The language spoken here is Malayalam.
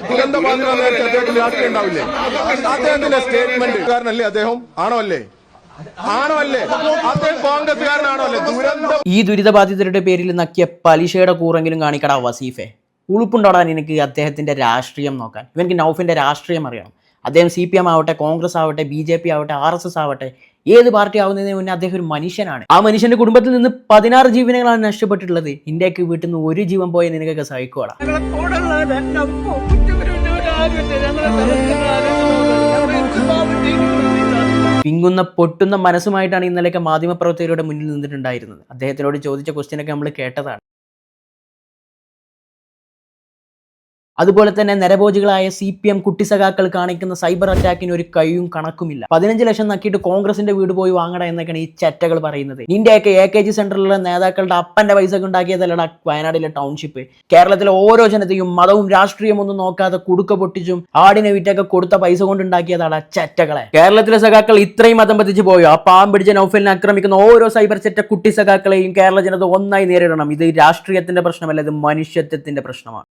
ദുരന്തബാധിത അദ്ദേഹത്തിന് രാഷ്ട്രീയം ഉണ്ടാവില്ലേ? അദ്ദേഹത്തിന്റെ സ്റ്റേറ്റ്മെന്റ് കാരനല്ലേ അദ്ദേഹം? ആണോ അല്ലേ? ആണോ അല്ലേ? അദ്ദേഹം കോൺഗ്രസ്സുകാരനാണോ അല്ലേ? ഈ ദുരിതബാധിതരുടെ പേരിൽ നക്കിയ പലിശയുടെ കൂറെങ്കിലും കാണിക്കടാ വസീഫെ. ഉളുപ്പുണ്ടോടാൻ എനിക്ക് അദ്ദേഹത്തിന്റെ രാഷ്ട്രീയം നോക്കാൻ. ഇവർക്ക് നൗഫിന്റെ രാഷ്ട്രീയം അറിയണം. അദ്ദേഹം CPM ആവട്ടെ, കോൺഗ്രസ് ആവട്ടെ, BJP ആവട്ടെ, RSS ആവട്ടെ, ഏത് പാർട്ടി ആവുന്നതിന് മുന്നേ അദ്ദേഹം ഒരു മനുഷ്യനാണ്. ആ മനുഷ്യന്റെ കുടുംബത്തിൽ നിന്ന് 16 ജീവനുകളാണ് നഷ്ടപ്പെട്ടിട്ടുള്ളത്. ഇന്ത്യക്ക് വീട്ടിൽ നിന്ന് ഒരു ജീവൻ പോയ നിനക്കൊക്കെ സഹിക്കോടാ. പിങ്ങുന്ന പൊട്ടുന്ന മനസ്സുമായിട്ടാണ് ഇന്നലെയൊക്കെ മാധ്യമപ്രവർത്തകരുടെ മുന്നിൽ നിന്നിട്ടുണ്ടായിരുന്നത്. അദ്ദേഹത്തിനോട് ചോദിച്ച ക്വസ്റ്റ്യനൊക്കെ നമ്മൾ കേട്ടതാണ്. അതുപോലെ തന്നെ നരഭോജികളായ CPM കുട്ടിസഖാക്കൾ കാണിക്കുന്ന സൈബർ അറ്റാക്കിന് ഒരു കയ്യും കണക്കുമില്ല. 15 ലക്ഷം നക്കിയിട്ട് കോൺഗ്രസിന്റെ വീട് പോയി വാങ്ങട എന്നൊക്കെയാണ് ഈ ചെറ്റകൾ പറയുന്നത്. ഇന്ത്യയൊക്കെ AKG സെന്ററിലുള്ള നേതാക്കളുടെ അപ്പന്റെ പൈസ ഉണ്ടാക്കിയതല്ലടാ വയനാട്ടിലെ ടൗൺഷിപ്പ്. കേരളത്തിലെ ഓരോ ജനതയും മതവും രാഷ്ട്രീയം ഒന്നും നോക്കാതെ കുടുക്ക പൊട്ടിച്ചും ആടിനെ വിറ്റൊക്കെ കൊടുത്ത പൈസ കൊണ്ടുണ്ടാക്കിയതാണ് ചെറ്റകളെ. കേരളത്തിലെ സഖാക്കൾ ഇത്രയും മതം പതിച്ചു പോയോ? ആ പാവം പിടിച്ച നൗഫലിനെ ആക്രമിക്കുന്ന ഓരോ സൈബർ ചെറ്റ കുട്ടി സഖാക്കളെയും കേരള ജനത ഒന്നായി നേരിടണം. ഇത് രാഷ്ട്രീയത്തിന്റെ പ്രശ്നമല്ല, ഇത് മനുഷ്യത്വത്തിന്റെ പ്രശ്നമാണ്.